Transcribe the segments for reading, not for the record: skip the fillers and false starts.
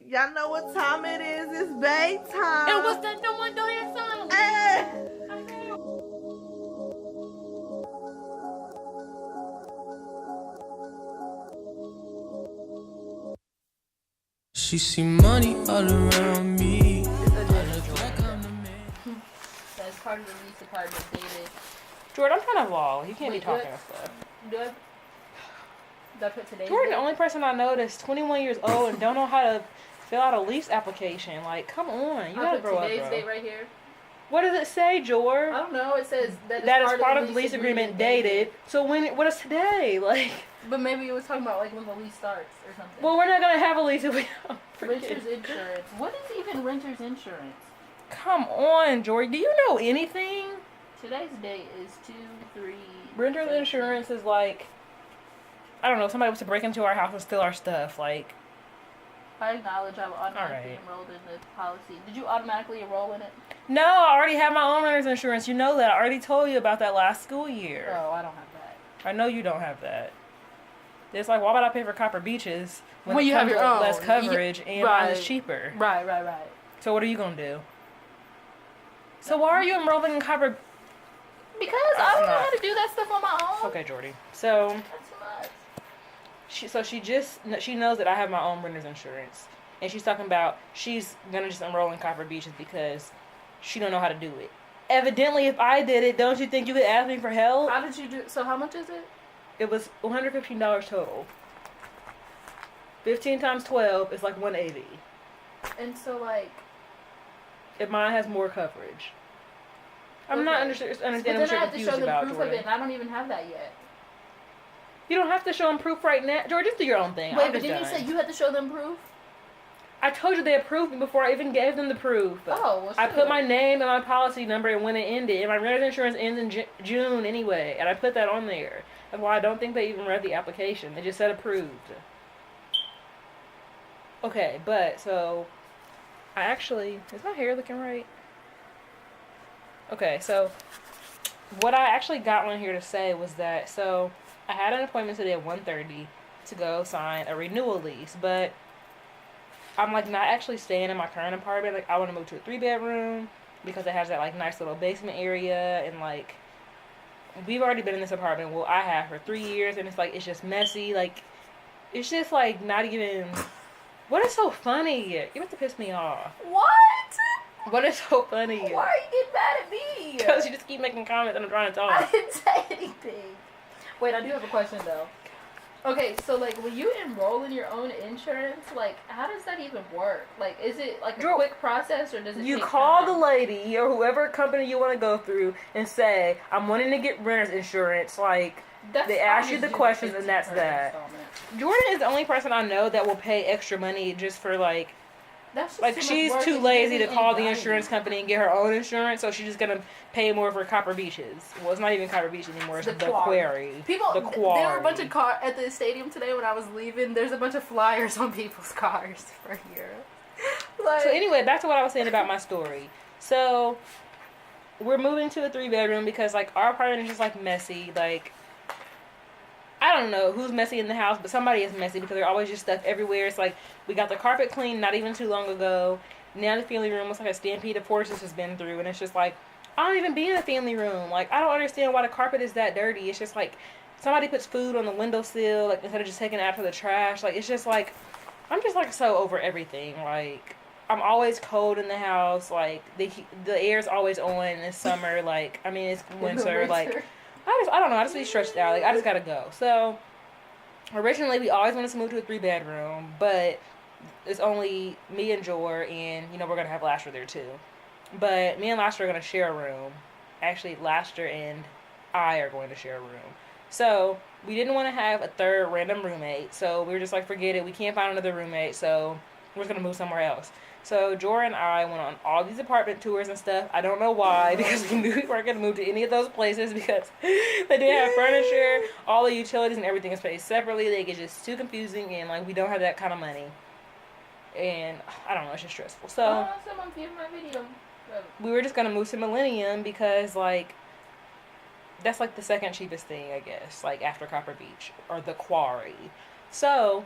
Y'all know what time it is. It's bae time. And what's that? No one, don't hear song. She see money all around me. That's part of the lease apartment, David. Jordan, I'm kind of low. You can't be talking and stuff. Do I put today's Jordan, date? the only person I know that's 21 years old and don't know how to fill out a lease application. Like, come on. You gotta grow up, today's bro. date right here. What does it say, Jor? I don't know. It says that That is part of the lease agreement dated. So what is today? Like, But maybe it was talking about like when the lease starts or something. well, we're not gonna have a lease if we don't. Renter's insurance. What is even renter's insurance? Come on, Jor. Do you know anything? Today's date is 2/3. Renter's insurance is like, I don't know, somebody was to break into our house and steal our stuff. Like, I acknowledge I've automatically Alright. enrolled in the policy. Did you automatically enroll in it? no, I already have my own renter's insurance. You know that. I already told you about that last school year. Oh, I don't have that. I know you don't have that. It's like, why would I pay for Copper Beaches when Well, it you have comes your with own. less coverage and mine is cheaper? Right. So what are you gonna do? So why are you enrolling in Copper? Because I don't know how to do that stuff on my own. Okay, Jordy. So That's too much. she knows that I have my own renter's insurance, and she's talking about she's gonna just enroll in Copper Beaches because she don't know how to do it. Evidently, if I did it, don't you think you could ask me for help? How did you do? So how much is it? It was $115 total. 15 times 12 is like $180. And so like. If mine has more coverage. I'm not understanding But what then I you're have to confused show them about, proof Jordan. of it, and I don't even have that yet. You don't have to show them proof right now. George, just do your own thing. Wait, I'm but just didn't you done. say you had to show them proof? I told you they approved me before I even gave them the proof. Oh, well, I shit. put my name and my policy number and when it ended. And my renter's insurance ends in June anyway. And I put that on there. That's why I don't think they even read the application. They just said approved. Okay, but so I actually, is my hair looking right? Okay, so what I actually got on here to say was that, so I had an appointment today at 1:30 to go sign a renewal lease, but I'm like not actually staying in my current apartment. Like I want to move to a 3-bedroom because it has that like nice little basement area, and like we've already been in this apartment, well I have for 3 years, and it's like it's just messy. Like it's just like not even. What is so funny? You have to piss me off. What? What is so funny? Why are you getting mad at me? Because you just keep making comments and I'm trying to I talk. didn't say anything. Wait, I do have a question though. Okay, so like when you enroll in your own insurance, like how does that even work? Like is it like a quick process or does it You take call time? the lady or whoever company you want to go through and say, I'm wanting to get renter's insurance. Like, they ask you the questions and that's that. Jordan is the only person I know that will pay extra money just for like That's just like too much she's work too and lazy to doesn't call the invite insurance you. company and get her own insurance, so she's just gonna pay more for Copper Beaches. Well, it's not even Copper Beach anymore. It's the Quarry. People, The Quarry. there were a bunch of cars at the stadium today when I was leaving. There's a bunch of flyers on people's cars for here. Like, So anyway, back to what I was saying about my story. So we're moving to a 3-bedroom because like our apartment is just like messy. Like I don't know who's messy in the house, but somebody is messy because there's always just stuff everywhere. It's like we got the carpet cleaned not even too long ago. Now the family room looks like a stampede of horses has been through, and it's just like I don't even be in the family room. Like I don't understand why the carpet is that dirty. It's just like somebody puts food on the windowsill, like instead of just taking it out to the trash. Like it's just like I'm just like so over everything. Like I'm always cold in the house. Like the air's always on in the summer. Like I mean it's winter. Like I don't know. I just be stressed out. Like I just gotta go. So originally we always wanted to move to a 3-bedroom, but it's only me and Jor, and you know we're gonna have Laster there too. But me and Laster are gonna share a room. Actually, Laster and I are going to share a room. So we didn't want to have a third random roommate. So we were just like, forget it. We can't find another roommate. So we're just gonna move somewhere else. So Jor and I went on all these apartment tours and stuff. I don't know why, because we knew we weren't gonna move to any of those places because they didn't have furniture, all the utilities and everything is paid separately. They get just too confusing, and like we don't have that kind of money. And I don't know, it's just stressful. So someone viewed my video. we were just gonna move to Millennium because like that's like the second cheapest thing, I guess, like after Copper Beach or the Quarry. So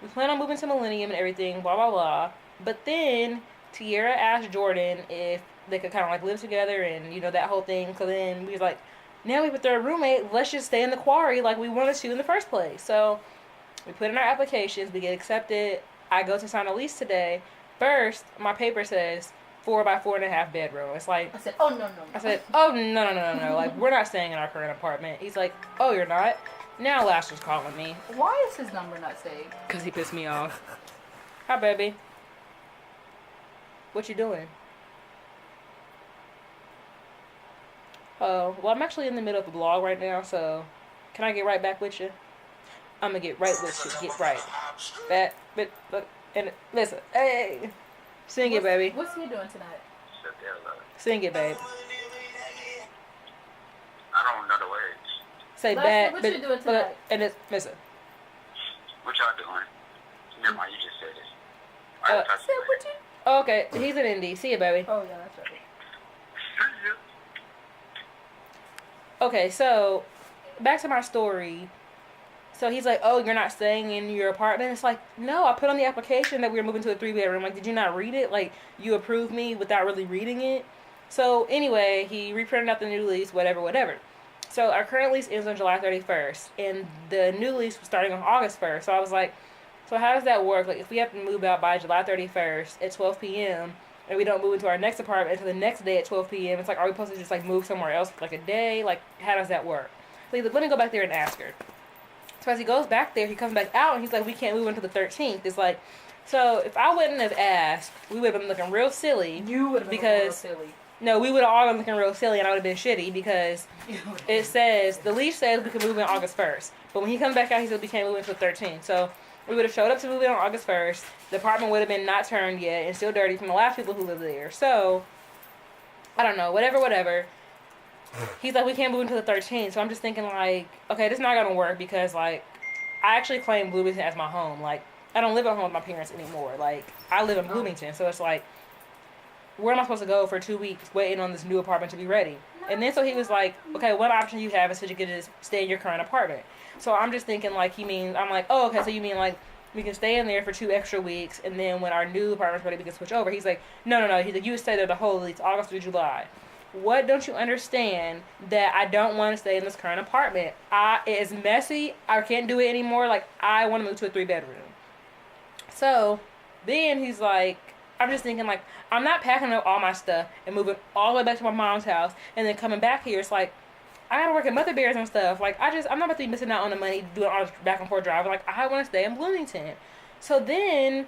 We plan on moving to Millennium and everything, blah, blah, blah. But then Tierra asked Jordan if they could kind of like live together and, you know, that whole thing. So then we was like, now we have a third roommate, let's just stay in the quarry like we wanted to in the first place. So we put in our applications, we get accepted. I go to sign a lease today. First, my paper says 4x4.5 bedroom. It's like, I said, oh, no. I said, oh, no. Like, we're not staying in our current apartment. He's like, oh, you're not? Now Lasher's calling me. Why is his number not saved? Because he pissed me off. Hi, baby. What you doing? Oh, well, I'm actually in the middle of the vlog right now, so can I get right back with you? I'm gonna get right with you. Get right. Look, and listen. Hey. Sing it, baby. What's he doing tonight? Sing it, babe. I don't know the words. Say Lester, bad. what you doing tonight? And it's, listen. What y'all doing? Never mind, you just said it. I said, what you... Oh, okay, he's in Indy. See you, baby. Oh, yeah, that's right. Okay, so back to my story. So he's like, oh, you're not staying in your apartment? It's like, no, I put on the application that we were moving to a 3-bedroom. Like, did you not read it? Like, you approved me without really reading it? So anyway, he reprinted out the new lease, whatever. So our current lease ends on July 31st, and the new lease was starting on August 1st. So I was like, so how does that work? Like, if we have to move out by July 31st at 12 p.m., and we don't move into our next apartment until the next day at 12 p.m., it's like, are we supposed to just, like, move somewhere else for, like, a day? Like, how does that work? So he's like, let me go back there and ask her. So as he goes back there, he comes back out, and he's like, we can't move until the 13th. It's like, so if I wouldn't have asked, we would have been looking real silly. You would have been real silly. No, we would have all been looking real silly, and I would have been shitty because it says, the lease says we can move in August 1st. But when he comes back out, he said we can't move until the 13th. So we would have showed up to move in on August 1st. The apartment would have been not turned yet and still dirty from the last people who lived there. So, I don't know, whatever. He's like, we can't move until the 13th. So I'm just thinking, like, okay, this is not going to work because, like, I actually claim Bloomington as my home. Like, I don't live at home with my parents anymore. Like, I live in Bloomington. So it's like, where am I supposed to go for 2 weeks waiting on this new apartment to be ready? And then so he was like, okay, one option you have is that you can just stay in your current apartment. So I'm just thinking, like, he means, I'm like, oh, okay, so you mean, like, we can stay in there for 2 extra weeks, and then when our new apartment's ready, we can switch over. He's like, no. He's like, you would stay there the whole lease, August through July. What don't you understand that I don't want to stay in this current apartment? It is messy. I can't do it anymore. Like, I want to move to a 3-bedroom. So then he's like, I'm just thinking, like, I'm not packing up all my stuff and moving all the way back to my mom's house and then coming back here. It's like, I gotta work at Mother Bears and stuff. Like, I'm not about to be missing out on the money doing all this back and forth driving. Like, I want to stay in Bloomington. So then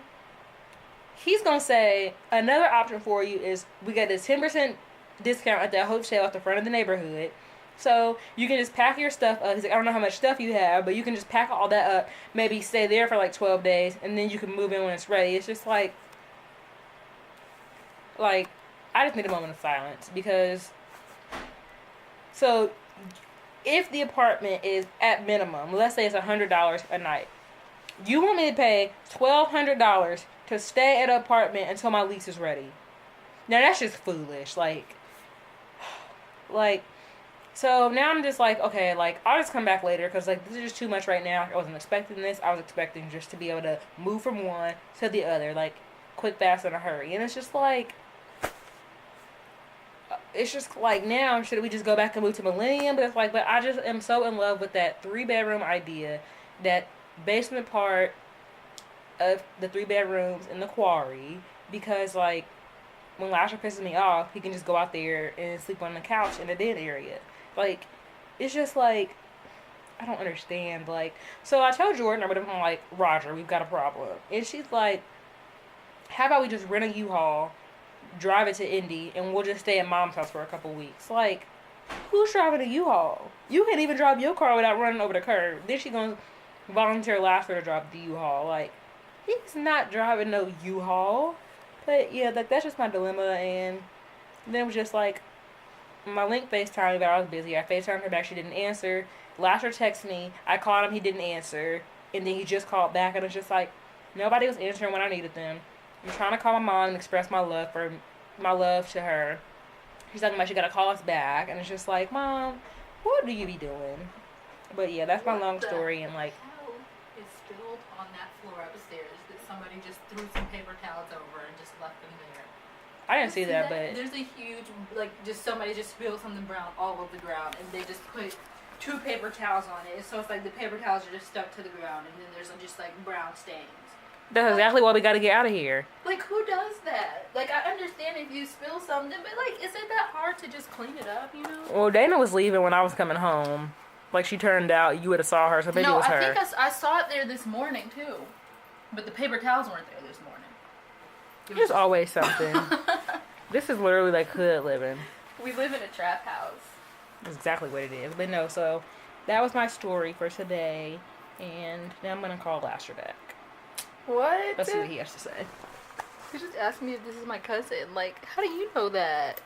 he's gonna say, another option for you is we get a 10% discount at that hotel at the front of the neighborhood. So you can just pack your stuff up. He's like, I don't know how much stuff you have, but you can just pack all that up, maybe stay there for like 12 days, and then you can move in when it's ready. It's just like, I just need a moment of silence because, so if the apartment is at minimum, let's say it's $100 a night, you want me to pay $1,200 to stay at an apartment until my lease is ready. Now that's just foolish. Like, so now I'm just like, okay, like, I'll just come back later because, like, this is just too much right now. I wasn't expecting this. I was expecting just to be able to move from one to the other, like, quick, fast, in a hurry. And it's just like, now, should we just go back and move to Millennium? But it's like, but I just am so in love with that 3-bedroom idea, that basement part of the 3 bedrooms in the quarry, because, like, when Lasher pisses me off, he can just go out there and sleep on the couch in the den area. Like, it's just like, I don't understand. Like, so I told Jordan, I'm like, Roger, we've got a problem. And she's like, how about we just rent a U-Haul, drive it to Indy, and we'll just stay at Mom's house for a couple weeks. Like, who's driving a U-Haul? You can't even drive your car without running over the curb. Then she gonna volunteer Lasher to drive the U-Haul. Like, he's not driving no U-Haul. But yeah, like, that's just my dilemma. And then it was just like, my Link FaceTime me, but I was busy. I FaceTimed her back, she didn't answer. Lasher texted me, I called him, he didn't answer. And then he just called back, and it's just like, nobody was answering when I needed them. I'm trying to call my mom and express my love to her. She's talking about she gotta call us back, and it's just like, Mom, what do you be doing? But yeah, that's my long story, and like, Hell is spilled on that floor. I was just threw some paper towels over and just left them there. I didn't see that, but there's a huge, like, just somebody just spilled something brown all over the ground, and they just put 2 paper towels on it. So it's like the paper towels are just stuck to the ground, and then there's just like brown stains. that's exactly why we got to get out of here. Like, who does that? Like, I understand if you spill something, but like, is it that hard to just clean it up? You know? Well, Dana was leaving when I was coming home. Like, she turned out, you would have saw her, so maybe it No, was her. I think I saw it there this morning too, but the paper towels weren't there this morning. There's always something. This is literally like hood living. We live in a trap house. That's exactly what it is. But no, so that was my story for today. And now I'm going to call Lasher back. What? Let's see what he has to say. You just asked me if this is my cousin. Like, how do you know that?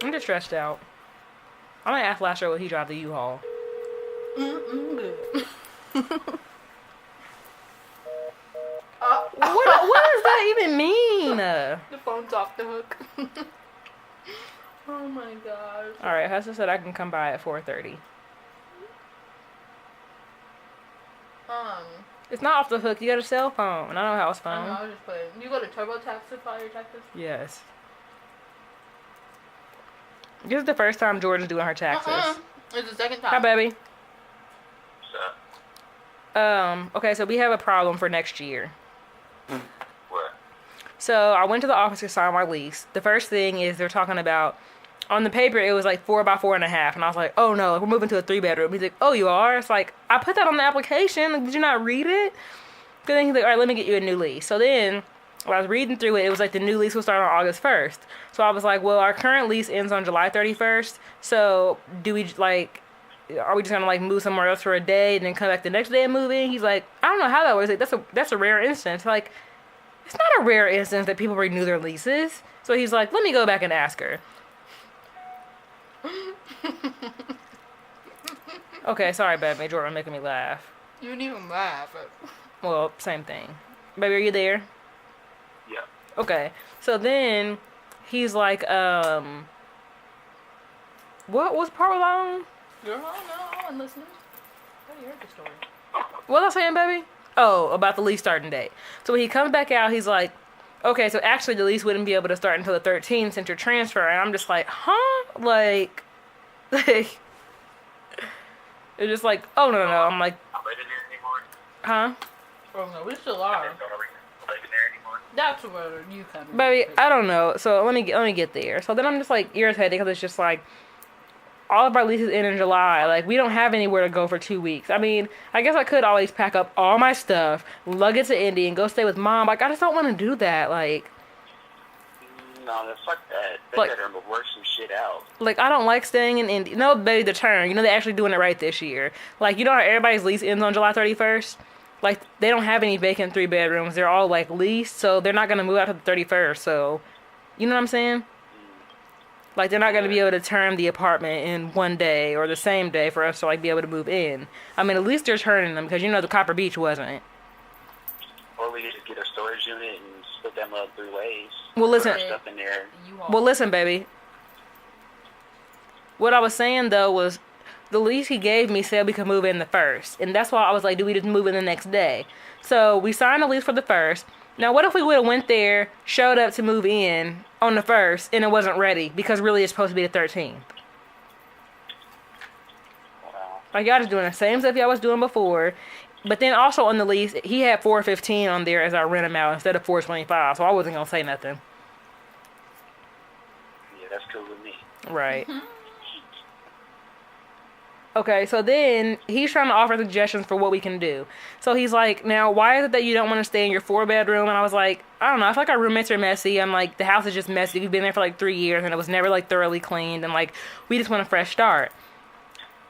I'm just stressed out. I'm going to ask Lasher will he drive the U-Haul. What does that even mean? The phone's off the hook. Oh my gosh. Alright, Hudson said I can come by at 4:30. It's not off the hook. You got a cell phone. I know house phone. I know, I was just playing. You go to TurboTax to file your taxes? Yes. This is the first time Jordan's doing her taxes. It's the second time. Hi, baby. What's up? Okay, so we have a problem for next year. What? So I went to the office to sign my lease. The first thing is they're talking about, on the paper it was like 4 by 4.5, and I was like, oh no, we're moving to a 3-bedroom. He's like, oh, you are? It's like, I put that on the application. Like, did you not read it? Good thing he's like, all right, let me get you a new lease. So then when I was reading through it, it was like the new lease will start on August 1st. So I was like, well, our current lease ends on July 31st. So do we like, are we just gonna like move somewhere else for a day and then come back the next day and move in? He's like, I don't know how that works. Like, that's a rare instance. Like, it's not a rare instance that people renew their leases. So he's like, let me go back and ask her. Okay, sorry, baby. Jordan making me laugh. You didn't even laugh. Well, same thing. Baby, are you there? Yeah. Okay. So then he's like, what was part alone? Girl, no, I'm listening. I already heard the story. What was I saying, baby? Oh, about the lease starting date. So when he comes back out, he's like, okay, so actually the lease wouldn't be able to start until the 13th since your transfer. And I'm just like, huh? Like, it's just like, oh, no. I'm like, Not living there anymore? huh? Oh no, we still are. Not living there anymore? That's where you come in. Baby, I don't know. So let me get there. So then I'm just like irritated because it's just like, all of our leases end in July. Like, we don't have anywhere to go for 2 weeks. I mean, I guess I could always pack up all my stuff, lug it to Indy, and go stay with mom. Like, I just don't want to do that. Like, No, fuck that. They Like- better work some shit out. like I don't like staying in Indy. No, baby, the turn. You know, they're actually doing it right this year. Like, you know how everybody's lease ends on July 31st? Like, they don't have any vacant 3-bedrooms. They're all, like, leased, so they're not going to move out to the 31st. So, you know what I'm saying? Like, they're not going to be able to turn the apartment in one day or the same day for us to, like, be able to move in. I mean, at least they're turning them because, you know, the Copper Beach wasn't. Or we could just get a storage unit and split them up 3 ways. Well, listen. Put our stuff in there. Well, listen, baby. What I was saying, though, was the lease he gave me said we could move in the 1st. And that's why I was like, do we just move in the next day? So we signed the lease for the 1st. Now, what if we would have went there, showed up to move in on the 1st, and it wasn't ready? Because really it's supposed to be the 13th. Like, y'all just doing the same stuff y'all was doing before. But then also on the lease, he had $415 on there as our rent amount instead of $425. So I wasn't going to say nothing. Yeah, that's cool with me. Right. Okay, so then he's trying to offer suggestions for what we can do. So he's like, now, why is it that you don't want to stay in your 4-bedroom? And I was like, I don't know. I feel like our roommates are messy. I'm like, the house is just messy. We've been there for like 3 years and it was never like thoroughly cleaned. And like, we just want a fresh start.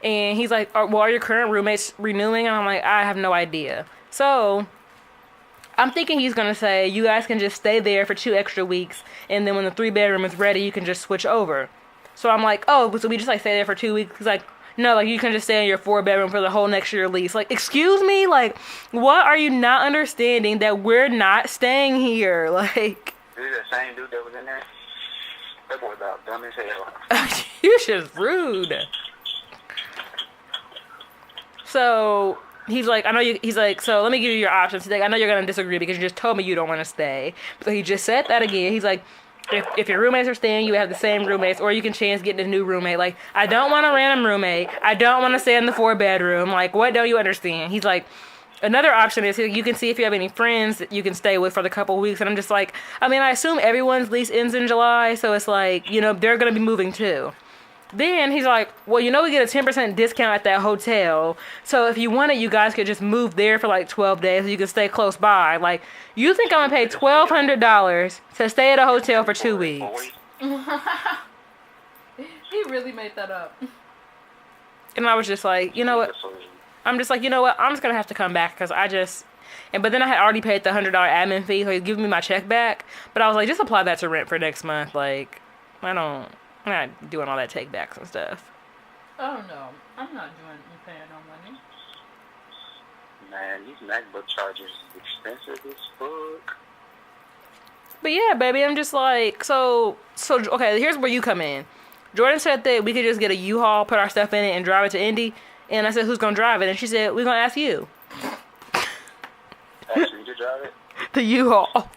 And he's like, well, are your current roommates renewing? And I'm like, I have no idea. So I'm thinking he's going to say, you guys can just stay there for 2 extra weeks. And then when the 3-bedroom is ready, you can just switch over. So I'm like, oh, so we just like stay there for 2 weeks? He's like, no, like, you can just stay in your 4-bedroom for the whole next year lease. Like, excuse me? Like, what are you not understanding that we're not staying here? Like, Is it the same dude that was in there? That boy about dumb as hell. you just rude. So he's like, I know you. He's like, so let me give you your options. He's like, I know you're gonna disagree because you just told me you don't want to stay. So he just said that again. He's like, if your roommates are staying, you have the same roommates, or you can chance getting a new roommate. Like, I don't want a random roommate. I don't want to stay in the 4-bedroom. Like, what don't you understand? He's like, another option is you can see if you have any friends that you can stay with for the couple weeks. And I'm just like, I mean, I assume everyone's lease ends in July, so it's like, you know, they're gonna be moving too. Then he's like, well, you know, we get a 10% discount at that hotel. So if you wanted, you guys could just move there for like 12 days so you can stay close by. Like, you think I'm going to pay $1,200 to stay at a hotel for 2 weeks? He really made that up. And I was just like, you know what? I'm just like, you know what? I'm just going to have to come back because but then I had already paid the $100 admin fee, so he's giving me my check back. But I was like, just apply that to rent for next month. Like, I'm not doing all that take backs and stuff. Oh no, I'm not doing paying no money. Man, these MacBook chargers is expensive as fuck. But yeah, baby, I'm just like, so okay, here's where you come in. Jordan said that we could just get a U-Haul, put our stuff in it, and drive it to Indy. And I said, who's gonna drive it? And she said, we're gonna ask you. Ask me to drive it? The U-Haul.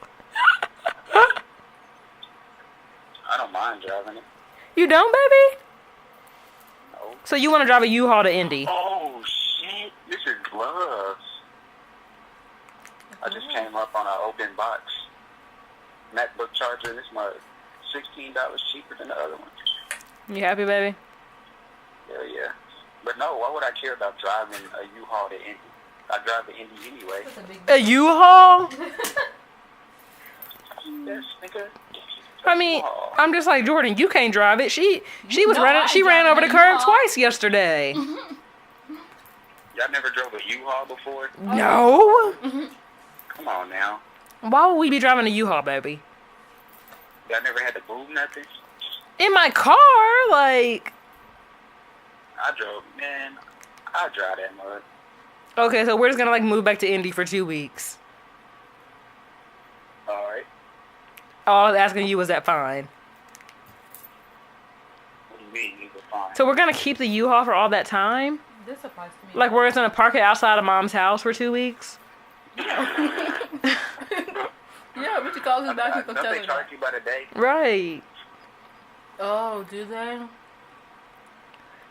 I don't mind driving it. You don't, baby? No. So you want to drive a U-Haul to Indy? Oh, shit. This is gloves. I just came up on an open box MacBook charger. This one $16 cheaper than the other one. You happy, baby? Hell yeah. But no, why would I care about driving a U-Haul to Indy? I drive to Indy anyway. A U-Haul? Yes, nigga. I mean, I'm just like, Jordan, you can't drive it. She was No, running. She ran over the curb twice yesterday. Y'all never drove a U-Haul before? No. Come on now. Why would we be driving a U-Haul, baby? Y'all never had to move nothing? In my car, like. I drive that mud. Okay, so we're just gonna like move back to Indy for 2 weeks. Alright. All I was asking you was that fine. What do you mean you were fine? So we're gonna keep the U-Haul for all that time? This applies to me. Like we're just gonna park it outside of Mom's house for 2 weeks? Yeah, but you call us back and Don't tell they us. charge you by the day? Right. Oh, do they?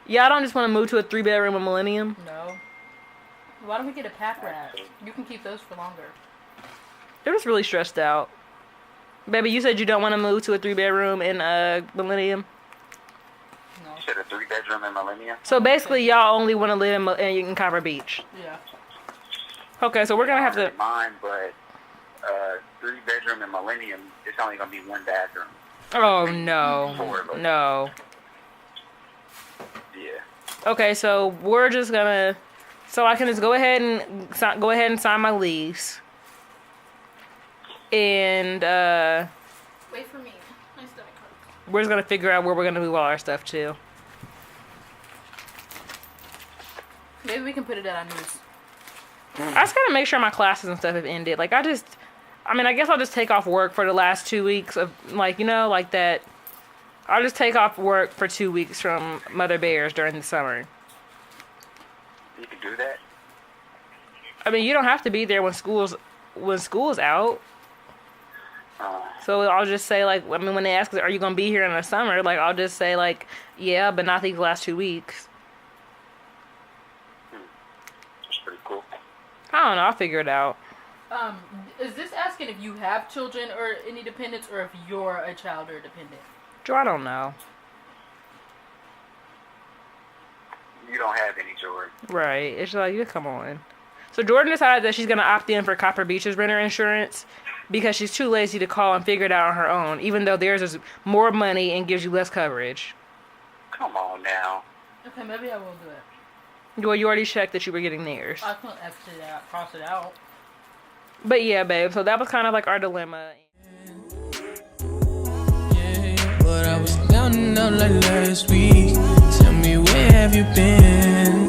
Y'all don't just want to move to a 3-bedroom in Millennium? No. Why don't we get a pack rat? You can keep those for longer. They're just really stressed out. Baby, you said you don't want to move to a 3-bedroom in Millennium? No. You said a 3-bedroom in Millennium? So basically, y'all only want to live in Copper Beach. Yeah. Okay, so we're going to have to... Mine, but 3-bedroom in Millennium, it's only going to be 1 bathroom. Oh, no. 4 of us. No. Yeah. Okay, so we're just going to... So I can just go ahead and sign my lease. And Wait for me. My stomach hurts. we're just going to figure out where we're going to move all our stuff to. Maybe we can put it at our news. I just gotta make sure my classes and stuff have ended. Like, I guess I'll just take off work for the last 2 weeks of, like, you know, like that. I'll just take off work for 2 weeks from Mother Bears during the summer. You can do that? I mean, you don't have to be there when school's out. So I'll just say, like, I mean, when they ask, are you gonna be here in the summer? Like, I'll just say, like, yeah, but not these last 2 weeks. That's pretty cool. I don't know. I'll figure it out. Is this asking if you have children or any dependents, or if you're a child or dependent? Joe, I don't know. You don't have any, Jordan. Right. It's like, you come on. So Jordan decided that she's going to opt in for Copper Beach's renter insurance because she's too lazy to call and figure it out on her own, even though theirs is more money and gives you less coverage. Come on now. Okay, maybe I will do it. Well, you already checked that you were getting theirs. I can't X it out, cross it out. But yeah, babe, so that was kind of like our dilemma. Yeah, but I was down and out like last week. Tell me, where have you been?